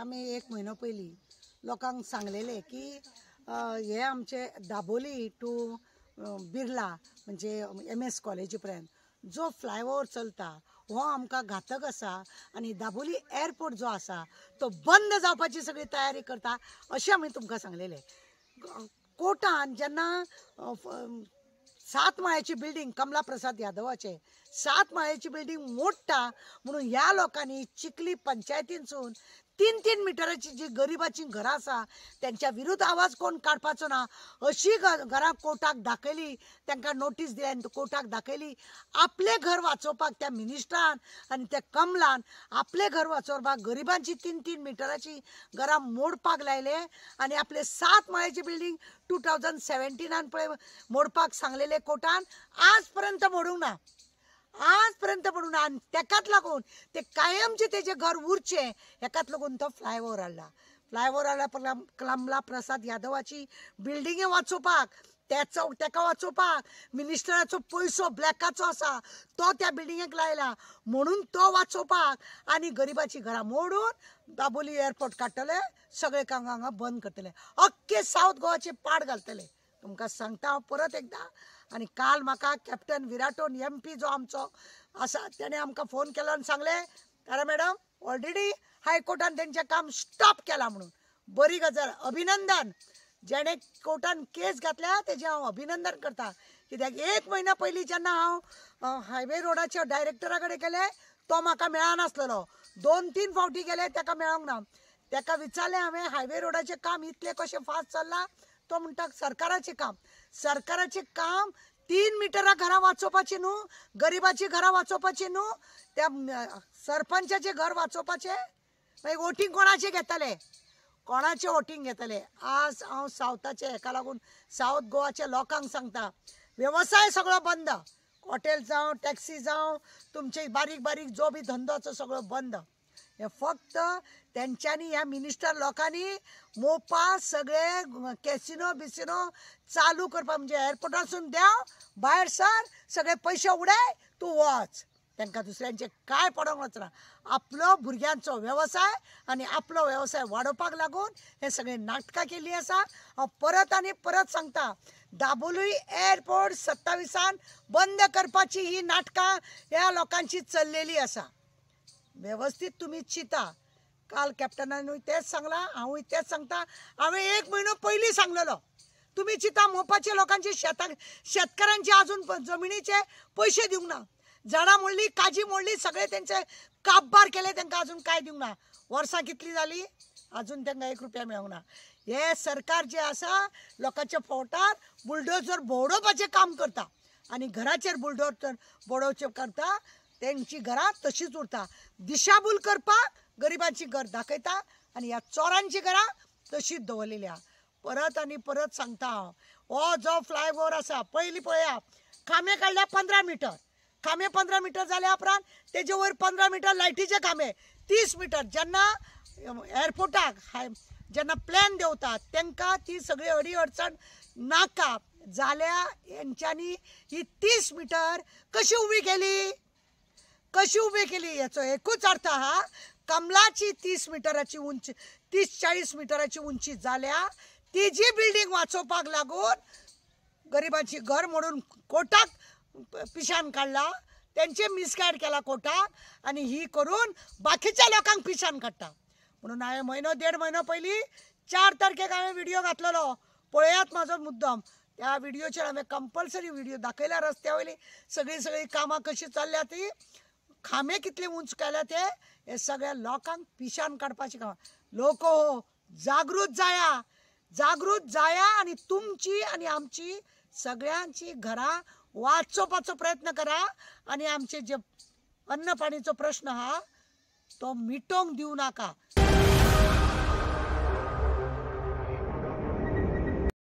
आम्ही 1 महिना पयलीं लोकांक सांगलेले की हे आमचे दाबोली टू बिर्ला म्हणजे MS कॉलेजी पर्यंत जो फ्लायओव्हर चलता हो आमकां घातक आसा आनी दाबोली एअरपोर्ट जो आसा तो बंद जावपाची सगळी तयारी करता अशें आमी तुमकां सांगलेले। कोर्टान जेन्ना 7 माळ्याची बिल्डिंग कमला प्रसाद यादवाचे 7 माळ्याची बिल्डिंग मोडटा म्हणून ह्या लोकांनी चिखली पंचायतींसून 3-3 मिटराची जी गरिबाची घरां आसा त्यांच्या विरुद्ध आवाज कोण काडपाचो ना अशी घरां कोर्टाक दाखयली, तांकां नोटीस दिली आनी कोर्टाक दाखयली। आपले घर वाचोवपाक त्या मिनिस्टरान आनी त्या कमलान आपले घर वाचोवपाक गरिबांची 3-3 मिटराची घरां मोडपाक लायले आनी आपले 7 माळ्याची बिल्डिंग 2017 पळय मोडपाक सांगलेले कोर्टान आज पर्यंत मोडूंक ना। आज पर्यंत म्हणून आनी तेकाच लागून ते कायमचे तेजे घर उरचे हेकाच लागून तो फ्लायओव्हर हाडला कमला प्रसाद यादवाची बिल्डिंगे वाचोवपाक तेका वाचोवपाक मिनिस्टराचो पयसो ब्लॅकाचो आसा तो त्या बिल्डिंगेक लायला म्हणून तो वाचोवपाक आनी गरिबाची घरां मोडून दाबोली एअरपोर्ट काडटले सगळे काम हांगा बंद करतले अख्खे सावथ गोवाचे पाड घालतले। तुमकां सांगता हांव परत एकदां आनी काल म्हाका कॅप्टन विराटोन MP जो आमचो आसा तेणे आमकां फोन केलो आनी सांगले तारा मॅडम ऑलरेडी हायकोर्टान तेंचें काम स्टॉप केलां म्हणून बरी गजाल अभिनंदन। जेणे कोर्टान केस घातल्या तेजें हांव अभिनंदन करता कित्याक 1 म्हयना पयलीं जेन्ना हांव हायवे रोडाच्या डायरेक्टरा कडेन गेले तो म्हाका मेळनासलेलो 2-3 फावटी गेले तेका मेळोंक ना। तेका विचारलें हांवें हायवे रोडाचें काम इतलें कशें फास्ट चल्लां तो म्हणटा सरकाराचें काम 3 मिटरां घरां वाचोवपाची न्हू गरिबाची घरां वाचोवपाची न्हू त्या सरपंचाचें घर वाचोवपाचें मागीर वोटींग कोणाचें वोटींग घेतले। आज हांव सावथाचे हेका लागून सावथ गोवाच्या लोकांक सांगता वेवसाय सगळो बंद हॉटेल जावं टॅक्सी जावं तुमचे बारीक बारीक जो बी धंदोचो सगळो बंद हे फक्त तेंच्यांनी ह्या मिनिस्टर लोकांनी मोपा सगळे कॅसिनो बिसिनो चालू करपा म्हणजे एअरपोर्टासून देंव भायर सर सगळे पयशे उडाय तूं वच तांकां दुसऱ्यांचे काय पडोंक वचना। आपलो भुरग्यांचो वेवसाय आनी आपलो वेवसाय वाडोवपाक लागून हे सगळे नाटकां केल्लीं आसा। हांव परत आनी परत सांगता दाबोली एअरपोर्ट 27 बंद करपाची ही नाटकां ह्या लोकांची चल्लेली आसा। व्यवस्थित तुम्ही चिता काल कॅप्टनानूय तेच सांगलां हांवूय तेच सांगता हांवें 1 म्हयनो पयलीं सांगलेलो तुम्ही चिता मोपाचे लोकांचे शेतकारांचे अजून जमिनीचे पयशे दिवंक ना झाडां मोडली काजी मोडली सगळे तेंचे काबबार केले तांकां अजून काय दिवंक ना। वर्सां कितली जाली अजून तांकां 1 रुपया मेळोंक ना। हे सरकार जे आसा लोकांच्या पोटार बुलडोजर भोंवडोवपाचें काम करता आनी घराचेर बुलडोजर भोंवडोवचें करता तेंची घरां तशीच उरता दिशाभूल करपाक गरिबांची घर दाखयता आनी ह्या चोरांची घरां तशीच दवरलेली आहा। परत आनी परत सांगता हांव हो जो फ्लायओव्हर आसा पयलीं पळया खांबे काडल्या 15 मिटर खांबे 15 मिटर जाल्या उपरांत तेजे वयर 15 मिटर लायटीचे खांबे 30 मिटर जेन्ना एअरपोर्टाक जेन्ना प्लॅन देंवतात तांकां ती सगळी अडचण नाका जाल्या हेंच्यांनी ही 30 मिटर कशी उबी केली याचो एकूच अर्थ आहा कमलाची 30 मिटराची उंची 30-40 मिटराची उंची जाल्या तिजी बिल्डिंग वाचोवपाक लागून गरिबांची घर मोडून कोर्टाक पिशान काडला तेंचे मिसगायड केला कोर्टाक आनी ही करून बाकीच्या लोकांक पिशान काडटा म्हणून हांवें 1.5 म्हयनो पयलीं 4 तारखेक हांवें व्हिडिओ घातलेलो पळयात म्हाजो मुद्दम त्या व्हिडिओचेर हांवें कंपल्सरी व्हिडिओ दाखयल्या रस्त्या वयली सगळी कामां कशी चल्ल्या ती खांबे कितले उंच केल्या ते हे सगळ्या लोकांक पिशान काडपाची कामां। लोक हो जागृत जाया आनी तुमची आनी आमची सगळ्यांची घरां वाचोवपाचो प्रयत्न करा आनी आमचे जे अन्न पाणीचो प्रश्न आहा तो मिटोवंक दिवं नाका।